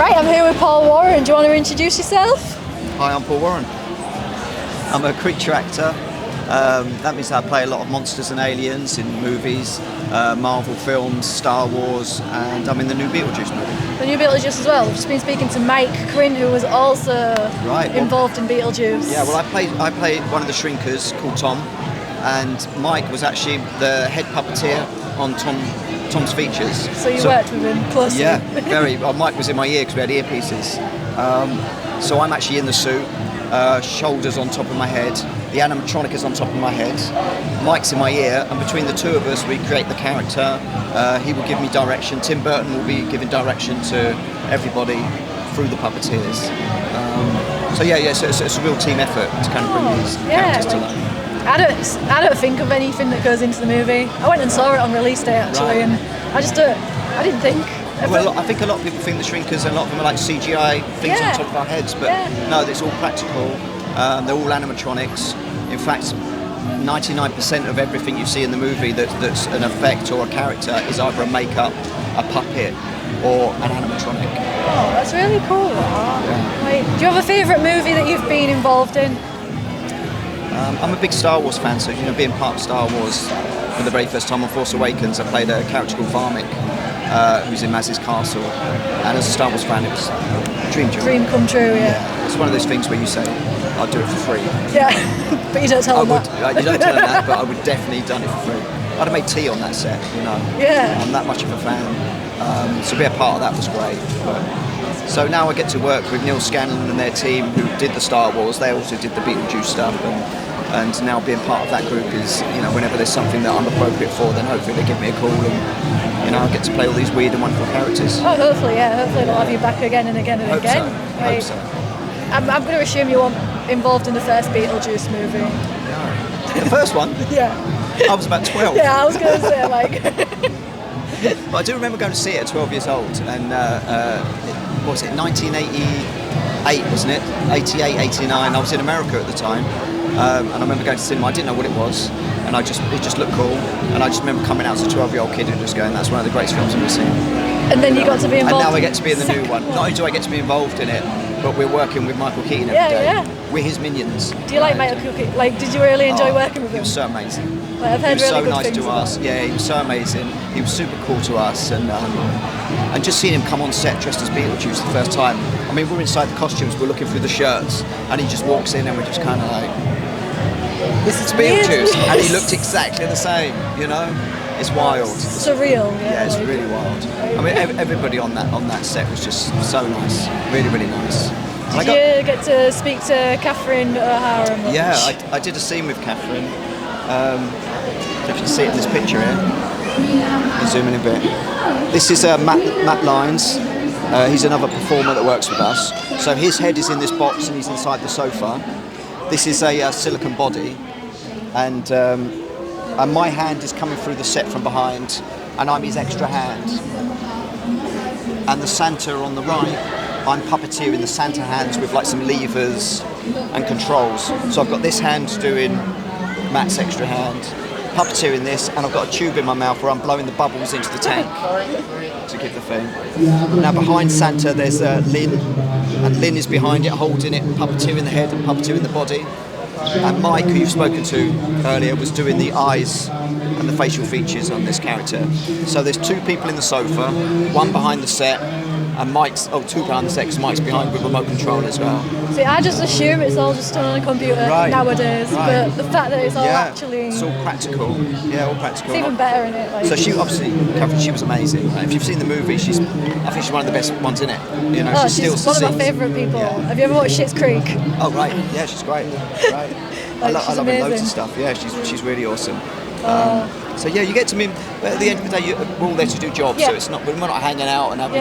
Right, I'm here with Paul Warren. Do you want to introduce yourself? Hi, I'm Paul Warren. I'm a creature actor. That means I play a lot of monsters and aliens in movies, Marvel films, Star Wars, and I'm in the new Beetlejuice movie. The new Beetlejuice as well. I've just been speaking to Mike Quinn, who was also involved in Beetlejuice. Yeah, well, I played one of the shrinkers called Tom, and Mike was actually the head puppeteer on Tom's features. So you worked with him closely? Yeah, very. Well, Mike was in my ear because we had earpieces. So I'm actually in the suit, shoulders on top of my head, the animatronic is on top of my head, Mike's in my ear, and between the two of us we create the character. He will give me direction, Tim Burton will be giving direction to everybody through the puppeteers. So it's a real team effort to kind of bring these characters to life. I don't think of anything that goes into the movie. I went and saw it on release day actually, and I didn't think. Well, I think a lot of people think the shrinkers, and a lot of them are like CGI things on top of our heads, but no, it's all practical. They're all animatronics. In fact, 99% of everything you see in the movie that's an effect or a character is either a makeup, a puppet, or an animatronic. Oh, that's really cool. Yeah. Wait, do you have a favourite movie that you've been involved in? I'm a big Star Wars fan, so being part of Star Wars for the very first time on Force Awakens, I played a character called Varmic, who's in Maz's castle, and as a Star Wars fan, it was a dream job. Dream come true, yeah. It's one of those things where you say, I'll do it for free. Yeah, but you don't tell them that. You don't tell them that, but I would definitely have done it for free. I'd have made tea on that set, Yeah. I'm that much of a fan. So being a part of that was great. So now I get to work with Neil Scanlon and their team who did the Star Wars. They also did the Beetlejuice stuff, and now being part of that group is, whenever there's something that I'm appropriate for, then hopefully they give me a call and I get to play all these weird and wonderful characters. Oh, hopefully, yeah. Hopefully they'll have you back again and again and Hope again. So. Hope so. I'm going to assume you weren't involved in the first Beetlejuice movie. No. The first one? Yeah. I was about 12. Yeah, I was going to say, like... But I do remember going to see it at 12 years old, and what was it, 1988, wasn't it? 88, 89. I was in America at the time, and I remember going to cinema. I didn't know what it was, and it just looked cool. And I just remember coming out as a 12-year-old kid and just going, that's one of the greatest films I've ever seen. And then you got to be involved. And now I get to be in the new one. Not only do I get to be involved in it, but we're working with Michael Keaton every day. Yeah. We're his minions. Do you like Michael Keaton? Like, did you really enjoy working with him? He was so amazing. Like, I've heard he was really so good nice things to us. Yeah, he was so amazing. He was super cool to us, and just seeing him come on set dressed as Beetlejuice the first time. I mean, we're inside the costumes, we're looking through the shirts, and he just walks in, and we're just kind of like, this is Beetlejuice, and he looked exactly the same. It's wild. It's surreal. Yeah, it's really wild. I mean, everybody on that set was just so nice, really, really nice. Did you get to speak to Catherine O'Hara much? Yeah, I did a scene with Catherine. If you can see it in this picture here. I'll zoom in a bit. This is Matt Lyons. He's another performer that works with us. So his head is in this box and he's inside the sofa. This is a silicone body, and my hand is coming through the set from behind, and I'm his extra hand. And the Santa on the right, I'm puppeteering the Santa hands with like some levers and controls. So I've got this hand doing Matt's extra hand, puppeteering this, and I've got a tube in my mouth where I'm blowing the bubbles into the tank to give the thing. Now behind Santa there's Lynn, and Lynn is behind it holding it, puppeteering the head and puppeteering the body. And Mike, who you've spoken to earlier, was doing the eyes and the facial features on this character. So there's two people in the sofa, one behind the set, and two behind the set because Mike's behind with remote control as well. See, I just assume it's all just done on a computer nowadays, but the fact that it's all actually... It's all practical. Yeah, all practical. It's even better in it. Like. So Catherine, she was amazing. If you've seen the movie, I think she's one of the best ones in it. She's one of my favourite people. Yeah. Have you ever watched Schitt's Creek? Oh, right. Yeah, she's great. Right. I love her loads of stuff. Yeah, she's really awesome. So yeah, you get to meet. At the end of the day, we're all there to do jobs. So it's not. We're not hanging out and having.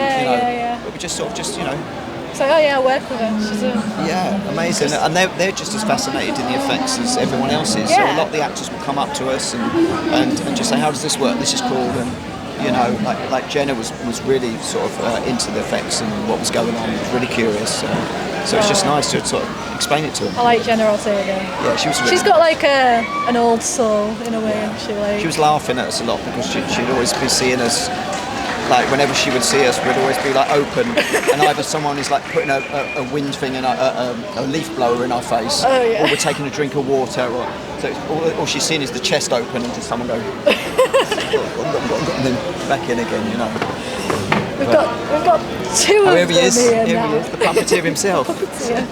But we just It's like, oh yeah, I work with her. She's amazing, and they're just as fascinated in the effects as everyone else is. So a lot of the actors will come up to us and just say, how does this work? This is cool. And like Jenna was really sort of into the effects and what was going on. Was really curious. So it's just nice to sort of explain it to her. I like Jenna Ortega. Yeah, she was really She's got like an old soul in a way, isn't she? She was laughing at us a lot because she'd always be seeing us like whenever she would see us, we'd always be like open, and either someone is like putting a wind thing and a leaf blower in our face, Oh, yeah. or we're taking a drink of water, or so all she's seen is the chest open and just someone go, and then back in again, you know. We've got two of them Here he is, now. the puppeteer himself. Yeah.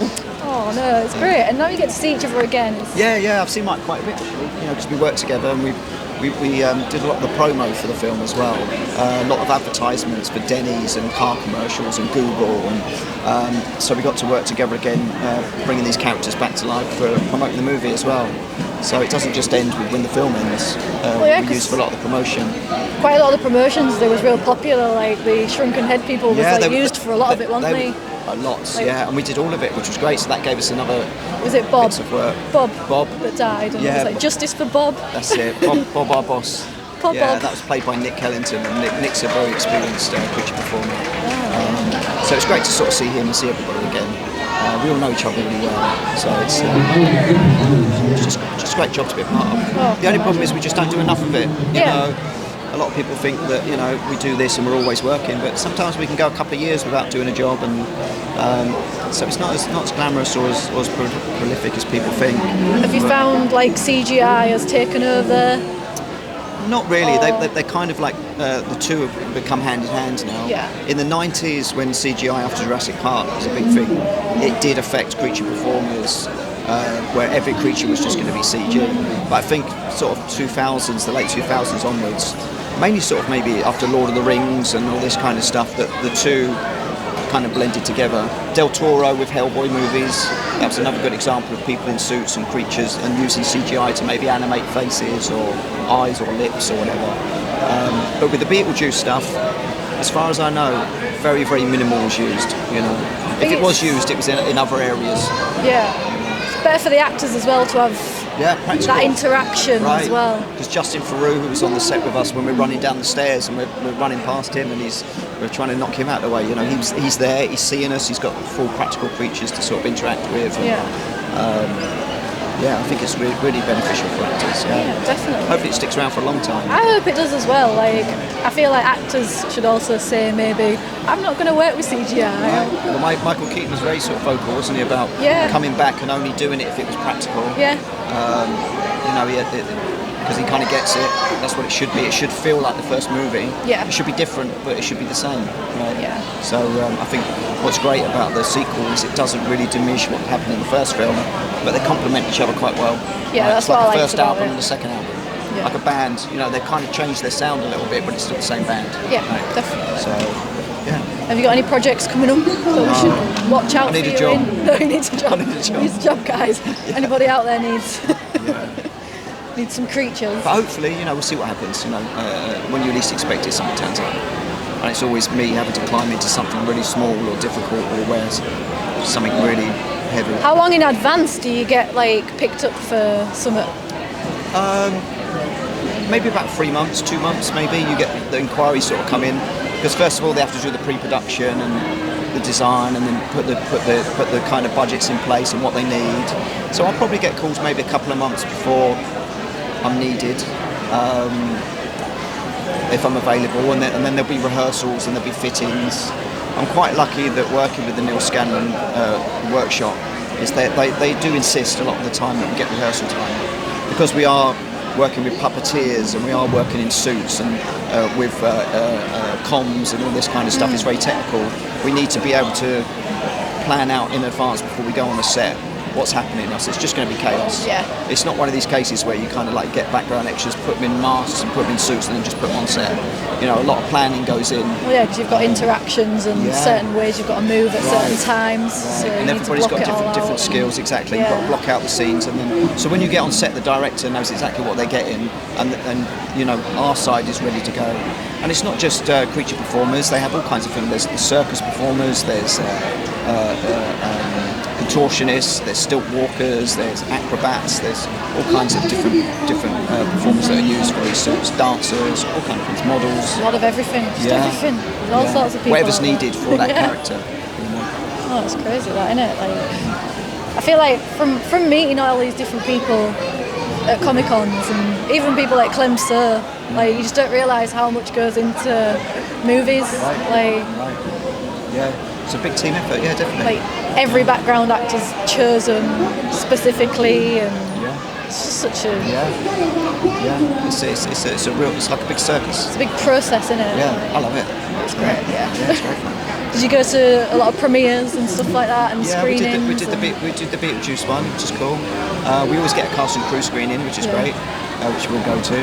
Oh no, it's great, and now you get to see each other again. Yeah, I've seen Mike quite a bit actually, you know, because we worked together and we did a lot of the promo for the film as well. A lot of advertisements for Denny's and car commercials and Google, and so we got to work together again, bringing these characters back to life for promoting the movie as well. So it doesn't just end with when the film ends. We use for a lot of the promotion. Quite a lot of the promotions, they was real popular, like the shrunken head people was used for a lot of it, weren't they? Lots, and we did all of it, which was great. So that gave us another was it Bob? bits of work. Bob that died, and it was like justice for Bob. That's it, Bob our boss. Bob. That was played by Nick Kellington, and Nick's a very experienced creature performer. So it's great to sort of see him and see everybody again. We all know each other really well, so it's just a great job to be a part of. The only problem is we just don't do enough of it. You know, a lot of people think that, you know, we do this and we're always working, but sometimes we can go a couple of years without doing a job, and so it's not as glamorous or as prolific as people think. Have you found like CGI has taken over? Not really. They're kind of like the two have become hand in hand now. Yeah. In the 90s, when CGI after Jurassic Park was a big thing, it did affect creature performers, where every creature was just going to be CG. But I think sort of 2000s, the late 2000s onwards, mainly sort of maybe after Lord of the Rings and all this kind of stuff, that the two kind of blended together. Del Toro with Hellboy movies, that was another good example of people in suits and creatures and using CGI to maybe animate faces or eyes or lips or whatever. But with the Beetlejuice stuff, as far as I know, very, very minimal was used, you know. If it was used, it was in other areas. Yeah. It's better for the actors as well to have that interaction as well. Because Justin Theroux, who was on the set with us when we're running down the stairs and we're running past him and we're trying to knock him out of the way, you know, he's there, he's seeing us, he's got full practical creatures to sort of interact with. And, I think it's really beneficial for actors. Yeah, definitely. Hopefully it sticks around for a long time. I hope it does as well. Like, I feel like actors should also say maybe, I'm not going to work with CGI. Right. Well, Michael Keaton was very sort of vocal, wasn't he, about coming back and only doing it if it was practical. Yeah. You know, because he kind of gets it. That's what it should be. It should feel like the first movie. Yeah. It should be different, but it should be the same. Right? Yeah. So I think what's great about the sequel is it doesn't really diminish what happened in the first film, but they complement each other quite well. Yeah, that's it's like what the I first liked about album it. and the second album. Yeah. Like a band, you know, they kind of changed their sound a little bit, but it's still the same band. Yeah, right? definitely. So, yeah. Have you got any projects coming up that we should watch out for? I need a job. No, you need a job. I need a job. Needs a job, guys. Anybody out there needs needs some creatures. But hopefully, you know, we'll see what happens. You know, when you least expect it, something turns up. And it's always me having to climb into something really small or difficult or where it's something really heavy. How long in advance do you get like picked up for summit? Maybe about 3 months, 2 months maybe. You get the inquiries sort of come in, because first of all they have to do the pre-production and the design, and then put the kind of budgets in place and what they need. So I'll probably get calls maybe a couple of months before I'm needed, if I'm available, and then there'll be rehearsals and there'll be fittings. I'm quite lucky that working with the Neil Scanlon workshop is that they do insist a lot of the time that we get rehearsal time, because we are working with puppeteers and we are working in suits and with comms and all this kind of stuff. It's very technical. We need to be able to plan out in advance before we go on the set what's happening. So it's just going to be chaos. Yeah. It's not one of these cases where you kind of like get background extras, put them in masks and put them in suits and then just put them on set. You know, a lot of planning goes in. Well, yeah, because you've got interactions and certain ways you've got to move at certain times. So and everybody's got different skills, exactly. You've got to block out the scenes, and then so when you get on set, the director knows exactly what they're getting, and you know, our side is ready to go. And it's not just creature performers; they have all kinds of things. There's the circus performers, there's contortionists, there's stilt walkers, there's acrobats, there's all kinds of different performers that are used for these suits, dancers, all kinds of things, models. A lot of everything, just everything. There's all sorts of people. Whatever's needed for that character. You know. Oh, it's crazy, that, isn't it? Like, I feel like from meeting all these different people, at Comic Cons, and even people like Clem Sir, like you just don't realise how much goes into movies. Like, Yeah, it's a big team effort. Yeah, definitely. like every background actor's chosen specifically, and it's just such a It's a real. It's like a big circus. it's a big process, isn't it? Yeah, I love it. It's great. Yeah. Yeah, it's great fun. Did you go to a lot of premieres and stuff like that, and Yeah, we screenings? did the Beetlejuice one, which is cool. We always get a cast and crew screening, which is great, which we'll go to.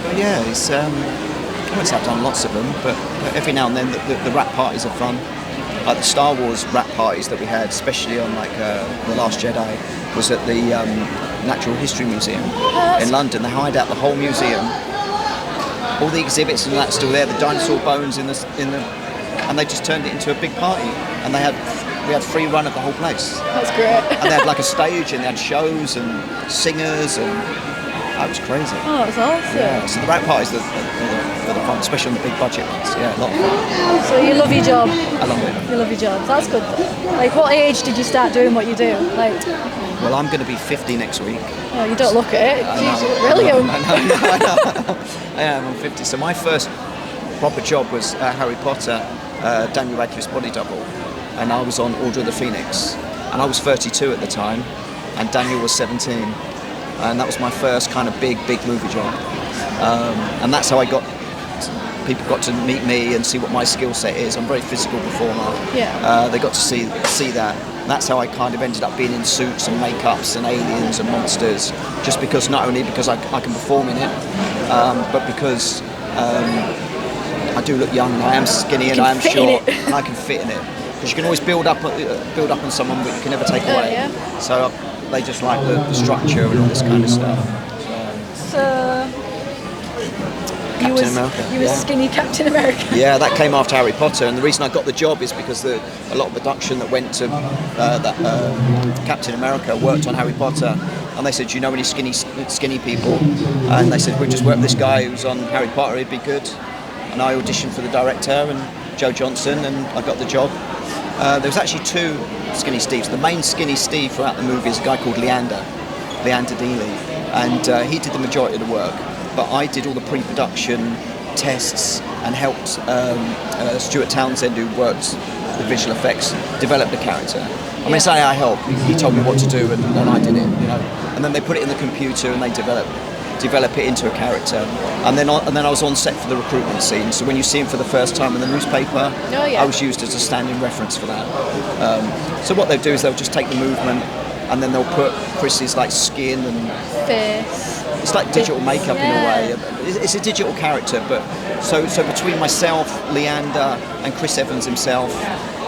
But yeah, it's I wouldn't say I've done lots of them, but every now and then the rap parties are fun. Like the Star Wars rap parties that we had, especially on like The Last Jedi, was at the Natural History Museum in London. They hired out the whole museum, all the exhibits and that's still there. The dinosaur bones in the, and they just turned it into a big party. And we had free run of the whole place. That's great. And they had like a stage, and they had shows and singers, and that was crazy. Oh, that's awesome. Yeah, so the rap parties are the fun, especially on the big budget ones. Yeah, a lot of fun. So you love your job. I love it. You love your job. That's good. Like, what age did you start doing what you do? Like, Well, I'm going to be 50 next week. oh, you don't look it. I Jeez, know, you look really I know, young. I know. I am. I'm 50. So my first proper job was Harry Potter, Daniel Radcliffe's body double, and I was on Order of the Phoenix, and I was 32 at the time, and Daniel was 17, and that was my first kind of big movie job, and that's how people got to meet me and see what my skill set is. I'm a very physical performer. Yeah. They got to see that. And that's how I kind of ended up being in suits and makeups and aliens and monsters, just because not only because I can perform in it, but because I do look young and I am skinny and I am short and I can fit in it. Because you can always build up on someone, but you can never take away. Yeah. So they just like the structure and all this kind of stuff. So you was skinny Captain America. Yeah, that came after Harry Potter, and the reason I got the job is because a lot of production that went to Captain America worked on Harry Potter, and they said, "Do you know any skinny people?" And they said, "We just worked with this guy who's on Harry Potter. He'd be good." And I auditioned for the director and Joe Johnson, and I got the job. There was actually two Skinny Steves. The main Skinny Steve throughout the movie is a guy called Leander Dealey, and he did the majority of the work. But I did all the pre-production tests and helped Stuart Townsend, who worked with visual effects, develop the character. I mean, say I helped. He told me what to do, and I did it. You know, and then they put it in the computer and they develop it into a character. And then I was on set for the recruitment scene. So when you see him for the first time in the newspaper, I was used as a standing reference for that. So what they'll do is they'll just take the movement, and then they'll put Chris's like skin and face. It's like digital makeup in a way. It's a digital character, but so between myself, Leander, and Chris Evans himself,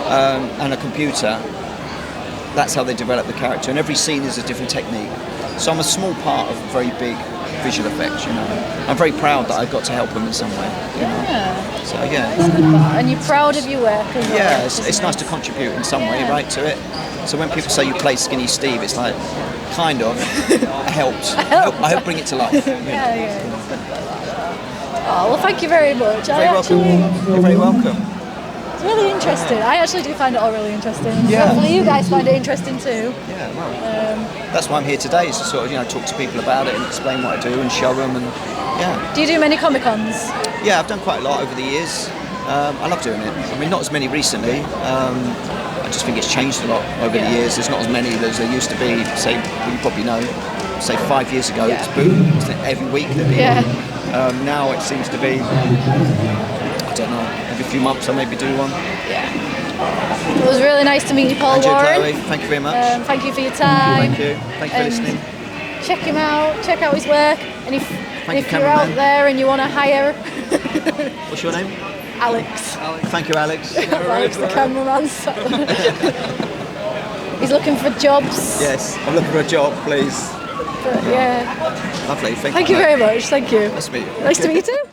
and a computer, that's how they develop the character. And every scene is a different technique. So I'm a small part of very big visual effects. You know, I'm very proud that I got to help them in some way. You know? So yeah. And you're proud of your work as well. Yeah, it's nice to contribute in some way, right, to it. So when people say you play Skinny Steve, it's like, kind of, helped. I help bring it to life. Yeah. Oh, well, thank you very much. You're very welcome. It's really interesting. I actually do find it all really interesting. Yeah. Hopefully you guys find it interesting too. Yeah, well, that's why I'm here today, is to sort of, talk to people about it and explain what I do and show them, and yeah. Do you do many Comic Cons? Yeah, I've done quite a lot over the years. I love doing it. I mean, not as many recently. I just think it's changed a lot over the years. There's not as many as there used to be. Say, you probably know, say 5 years ago, it's boom. Every week there'd be one. Now it seems to be, I don't know, every few months I maybe do one. Yeah. It was really nice to meet you, Paul Andrew, Warren. Chloe, thank you very much. Thank you for your time. Thank you. Thank you for listening. Check him out. Check out his work. And if you're out there and you want to hire, what's your name? Alex. Thank you, Alex. Alex, the cameraman. He's looking for jobs. Yes, I'm looking for a job, please. But, yeah. Lovely. Thank you very much. Thank you. Nice to meet you. Nice to meet you too.